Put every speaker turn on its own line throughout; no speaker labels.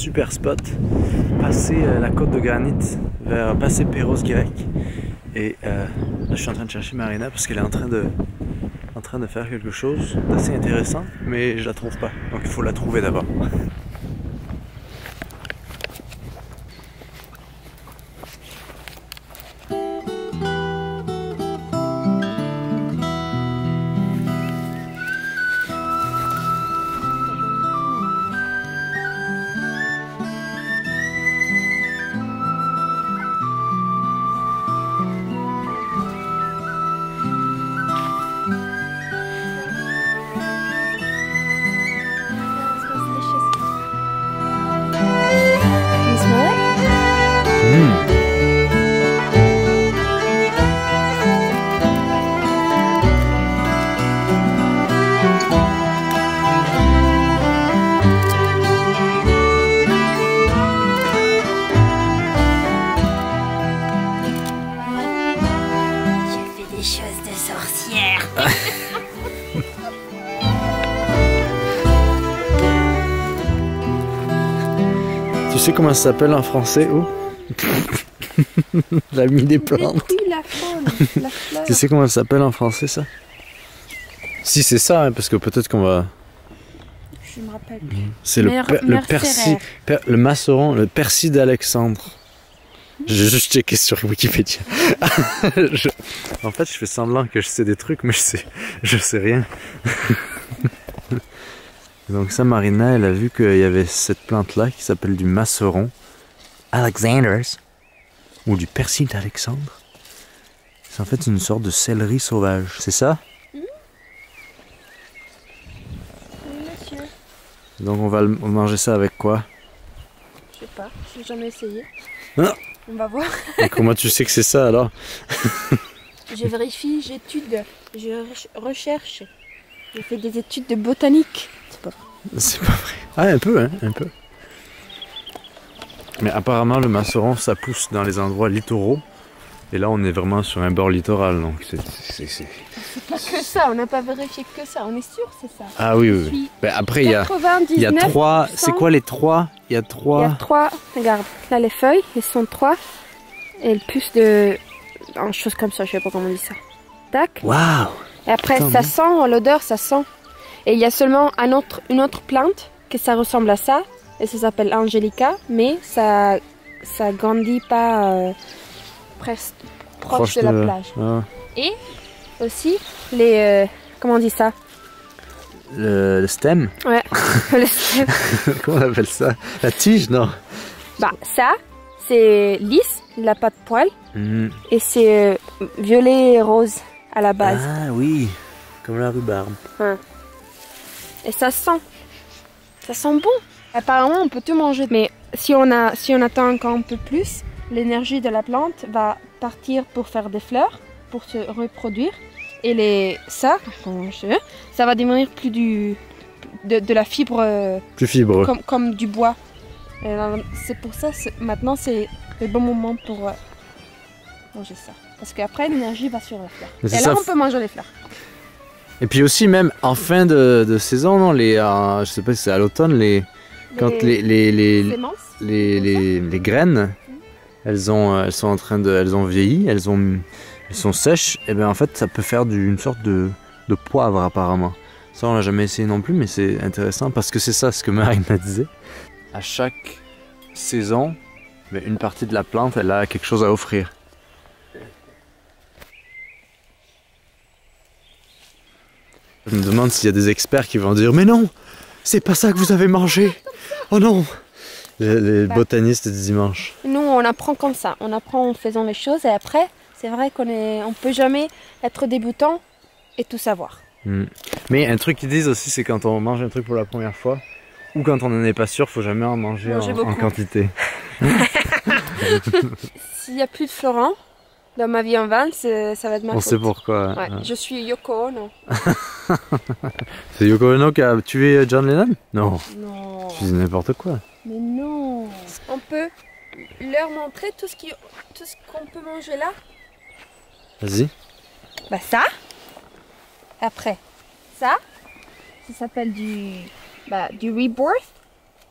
super spot. Passer la côte de granit, vers passer Perros-Guirec. Et là, je suis en train de chercher Marina parce qu'elle est en train de faire quelque chose d'assez intéressant, mais je la trouve pas. Donc il faut la trouver d'abord. Tu sais comment ça s'appelle en français, oh? L'ami des plantes. Tu sais comment ça s'appelle en français, ça? Si c'est ça, hein, parce que peut-être qu'on va...
Je me rappelle.
C'est le masseron, le persil d'Alexandre. J'ai juste checké sur Wikipédia. En fait, je fais semblant que je sais des trucs, mais je sais rien. Donc ça, Marina, elle a vu qu'il y avait cette plante-là qui s'appelle du masseron Alexander's, ou du persil d'Alexandre. C'est en fait une sorte de céleri sauvage, c'est ça?
Oui, monsieur.
Donc on va manger ça avec quoi?
Je sais pas, j'ai jamais essayé.
Ah.
On va voir.
Et comment tu sais que c'est ça alors?
Je vérifie, j'étude, je recherche. J'ai fait des études de botanique. C'est pas vrai.
C'est pas vrai. Ah, un peu, hein, un peu. Mais apparemment, le masseron, ça pousse dans les endroits littoraux. Et là, on est vraiment sur un bord littoral, donc c'est...
C'est pas que ça, on n'a pas vérifié que ça, on est sûr c'est ça.
Ah oui, oui, oui. Ben, après, il y a 3... C'est quoi les 3? Il y a 3...
Il y a 3, regarde, là les feuilles, elles sont 3. Et elles poussent de... une chose comme ça, je sais pas comment on dit ça. Tac.
Waouh!
Et après, ça sent, l'odeur, ça sent. Et il y a seulement une autre plante que ça ressemble à ça. Et ça s'appelle Angelica, mais ça grandit pas presque proche de la plage.
Ah.
Et aussi, les... comment on dit ça?
Le stem?
Ouais, le stem.
Comment on appelle ça? La tige, non?
Bah, ça, c'est lisse, il n'a pas de poils. Et c'est violet et rose à la base.
Ah oui, comme la rhubarbe.
Ouais. Et ça sent bon. Apparemment, on peut tout manger, mais si on attend encore un peu plus, l'énergie de la plante va partir pour faire des fleurs, pour se reproduire. Et ça va devenir plus de la fibre.
Plus fibreux.
Comme du bois. C'est pour ça, maintenant, c'est le bon moment pour manger ça. Parce qu'après, l'énergie va sur la fleur. Et là, on peut manger les fleurs.
Et puis aussi, même en fin de saison, non, je sais pas si c'est à l'automne, quand les graines, elles ont vieilli, elles sont sèches, et bien en fait, ça peut faire une sorte de poivre apparemment. Ça, on l'a jamais essayé non plus, mais c'est intéressant parce que c'est ça ce que Marina disait. À chaque saison, une partie de la plante, elle a quelque chose à offrir. Je me demande s'il y a des experts qui vont dire « Mais non, c'est pas ça que vous avez mangé. Oh non !» Les botanistes du dimanche.
Nous, on apprend comme ça. On apprend en faisant les choses. Et après, c'est vrai qu'on peut jamais être débutant et tout savoir.
Mais un truc qu'ils disent aussi, c'est quand on mange un truc pour la première fois, ou quand on n'en est pas sûr, faut jamais en manger en quantité.
S'il n'y a plus de Florent dans ma vie en van, ça va être ma faute.
On sait pourquoi.
Ouais. Je suis Yoko Ono.
C'est Yoko Ono qui a tué John Lennon? Non.
Non.
Tu dis n'importe quoi.
Mais non. On peut leur montrer tout ce qu'on peut manger là.
Vas-y.
Bah ça. Après, ça s'appelle du rebirth.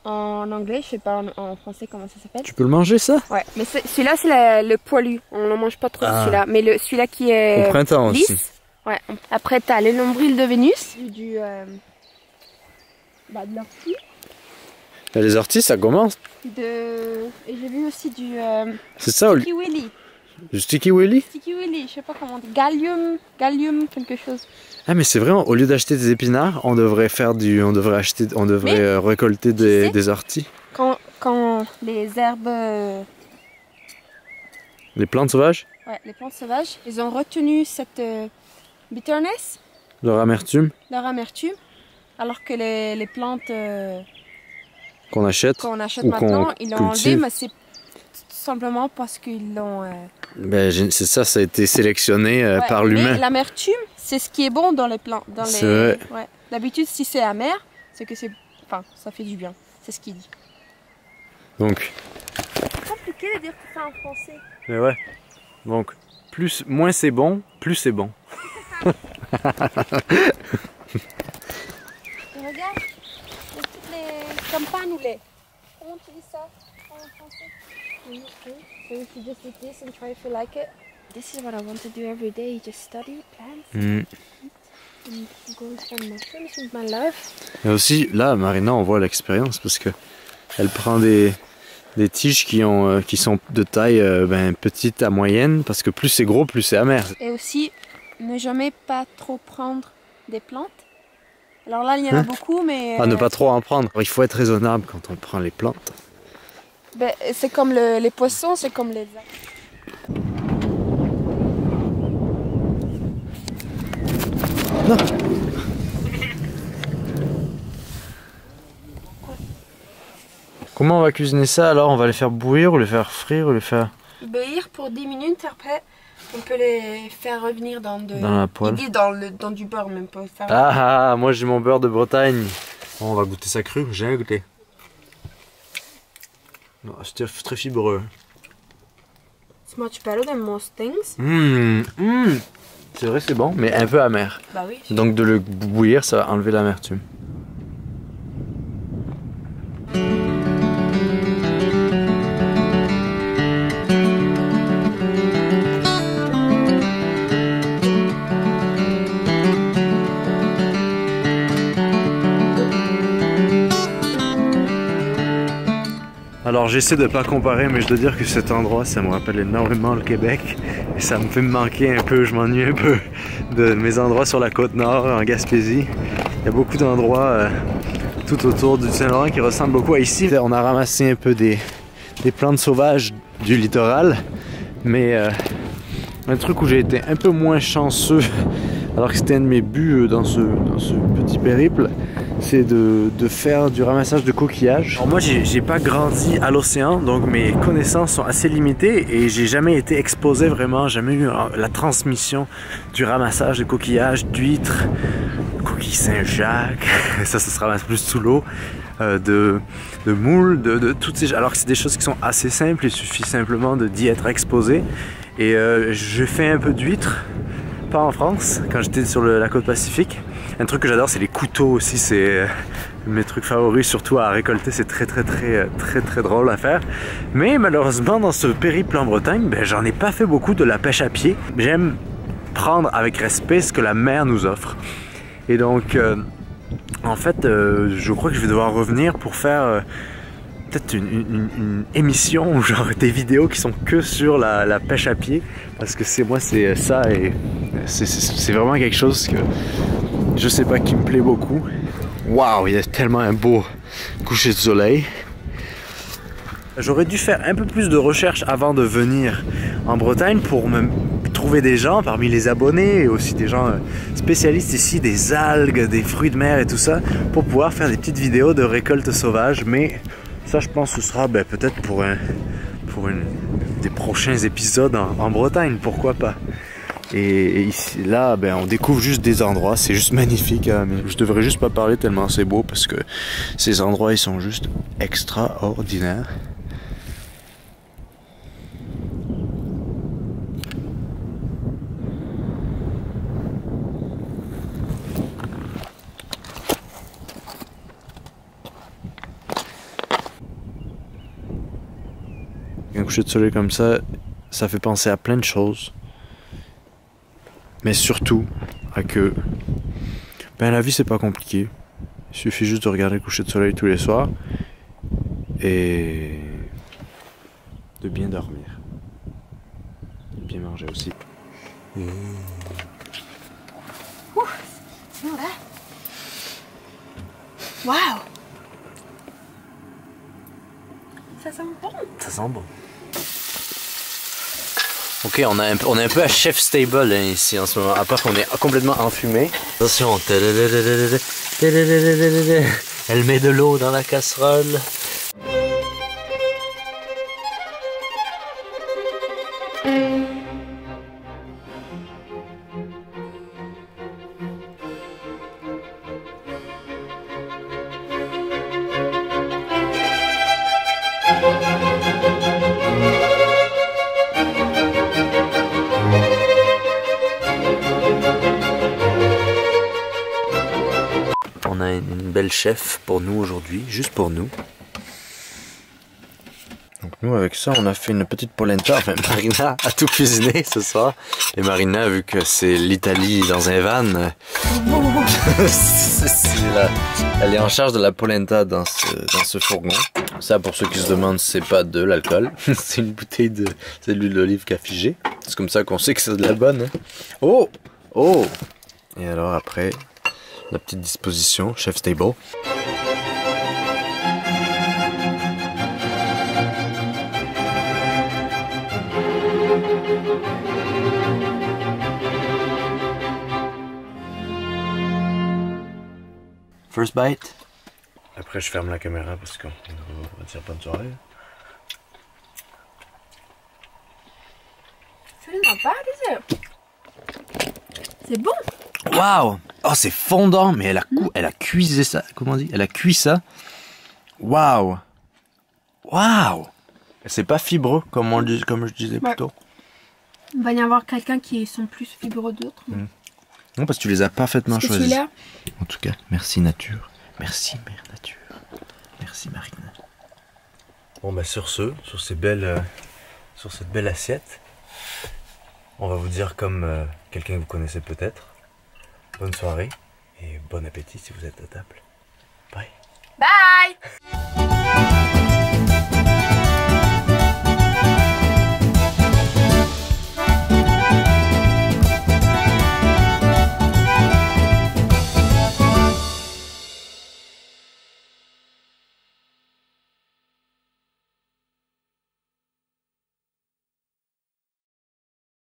en anglais, je sais pas en français comment ça s'appelle.
Tu peux le manger ça?
Ouais, mais celui-là c'est le poilu, on ne mange pas trop celui-là, mais celui-là qui est
au printemps
lisse,
aussi.
Ouais. Après t'as les nombrils de Vénus, de l'ortie.
Les orties ça commence.
Et j'ai vu aussi du
C'est ça,
Sticky Willy.
du Sticky Willy?
Sticky Willy, je sais pas comment on dit. Gallium quelque chose.
Ah mais c'est vraiment, au lieu d'acheter des épinards, on devrait récolter des orties.
Quand les herbes...
Les plantes sauvages?
Ouais, les plantes sauvages, ils ont retenu cette bitterness,
Leur amertume
leur amertume, alors que les plantes
qu'on achète ou
maintenant,
qu'on
ils l'ont enlevé,
cultive.
mais c'est tout simplement parce qu'ils l'ont...
Ben, c'est ça, ça a été sélectionné par l'humain.
Mais l'amertume, c'est ce qui est bon dans les plantes.
C'est vrai.
Ouais. D'habitude, si c'est amer, c'est que c'est... Enfin, ça fait du bien. C'est ce qu'il dit.
Donc.
C'est compliqué de dire tout ça en français.
Mais ouais. Donc, moins c'est bon, plus c'est bon.
Et regarde, il y a toutes les campagnes ou les... Comment tu dis ça en français? So if you just eat this and try if you like it. This is what I want to do every day. Just study plants and go and find mushrooms with my life.
Et aussi, là, Marina, on voit l'expérience parce que elle prend des tiges qui sont de taille petite à moyenne parce que plus c'est gros, plus c'est amer.
Et aussi, ne jamais pas trop prendre des plantes. Alors là, il y en a beaucoup, mais...
Ne pas trop en prendre. Il faut être raisonnable quand on prend les plantes.
Ben, c'est comme les poissons, c'est comme les algues.
Non. Comment on va cuisiner ça alors? On va les faire bouillir ou les faire frire ou les faire...
Bouillir pour 10 minutes, après on peut les faire revenir dans
la poêle.
Dans du beurre même pas.
Moi j'ai mon beurre de Bretagne. Bon, on va goûter ça cru, j'ai goûté. C'est très fibreux.
It's much better than most things.
C'est vrai, c'est bon, mais un peu amer.
Bah oui.
Donc de le bouillir, ça va enlever l'amertume. Alors j'essaie de pas comparer, mais je dois dire que cet endroit, ça me rappelle énormément le Québec. Et ça me fait me manquer un peu, je m'ennuie un peu de mes endroits sur la côte nord, en Gaspésie. Il y a beaucoup d'endroits tout autour du Saint-Laurent qui ressemblent beaucoup à ici. On a ramassé un peu des plantes sauvages du littoral, mais un truc où j'ai été un peu moins chanceux, alors que c'était un de mes buts dans ce petit périple, c'est de faire du ramassage de coquillages. Alors moi j'ai pas grandi à l'océan, donc mes connaissances sont assez limitées et j'ai jamais été exposé vraiment, jamais eu la transmission du ramassage de coquillages, d'huîtres, coquilles Saint-Jacques, ça se ramasse plus sous l'eau, de moules, de toutes ces... Alors que c'est des choses qui sont assez simples, il suffit simplement d'y être exposé. Et je fais un peu d'huîtres, pas en France, quand j'étais sur la côte Pacifique. Un truc que j'adore, c'est les couteaux aussi, c'est mes trucs favoris, surtout à récolter, c'est très drôle à faire. Mais malheureusement, dans ce périple en Bretagne, j'en ai pas fait beaucoup de la pêche à pied. J'aime prendre avec respect ce que la mer nous offre. Et donc, en fait, je crois que je vais devoir revenir pour faire peut-être une émission ou genre des vidéos qui sont que sur la pêche à pied, parce que c'est ça et c'est vraiment quelque chose que je sais pas, qui me plaît beaucoup. Waouh, il y a tellement un beau coucher de soleil. J'aurais dû faire un peu plus de recherches avant de venir en Bretagne pour me trouver des gens parmi les abonnés et aussi des gens spécialistes ici des algues, des fruits de mer et tout ça, pour pouvoir faire des petites vidéos de récolte sauvage. Mais ça, je pense que ce sera peut-être pour des prochains épisodes en Bretagne, pourquoi pas. Et ici, là, on découvre juste des endroits, c'est juste magnifique. Mais je devrais juste pas parler tellement c'est beau, parce que ces endroits, ils sont juste extraordinaires. coucher de soleil comme ça fait penser à plein de choses. Mais surtout à que la vie c'est pas compliqué. Il suffit juste de regarder le coucher de soleil tous les soirs et de bien dormir. Et bien manger aussi.
Waouh! Ça sent bon.
Ça sent bon. Ok, on est un peu à chef stable hein, ici en ce moment, à part qu'on est complètement enfumé. Attention, elle met de l'eau dans la casserole. On a une belle chef pour nous aujourd'hui, juste pour nous. Donc nous avec ça on a fait une petite polenta, enfin Marina a tout cuisiné ce soir. Et Marina vu que c'est l'Italie dans un van, elle est en charge de la polenta dans ce fourgon. Ça pour ceux qui se demandent c'est pas de l'alcool, c'est une bouteille de l'huile d'olive qui a figé. C'est comme ça qu'on sait que c'est de la bonne. Hein. Oh! Oh! Et alors après, la petite disposition, chef stable. First bite. Après je ferme la caméra parce qu'on va dire bonne soirée.
C'est bon.
Waouh! Oh c'est fondant, mais elle a cuisé ça. Comment on dit? Elle a cuit ça. Waouh! Waouh! C'est pas fibreux comme je disais plus tôt.
Il va y avoir quelqu'un qui sont plus fibreux d'autres.
Non, parce que tu les as parfaitement choisis.
Celui-là.
En tout cas, merci nature. Merci mère nature. Merci Marina. Bon bah sur cette belle assiette, on va vous dire comme quelqu'un que vous connaissez peut-être. Bonne soirée et bon appétit si vous êtes à table. Bye.
Bye!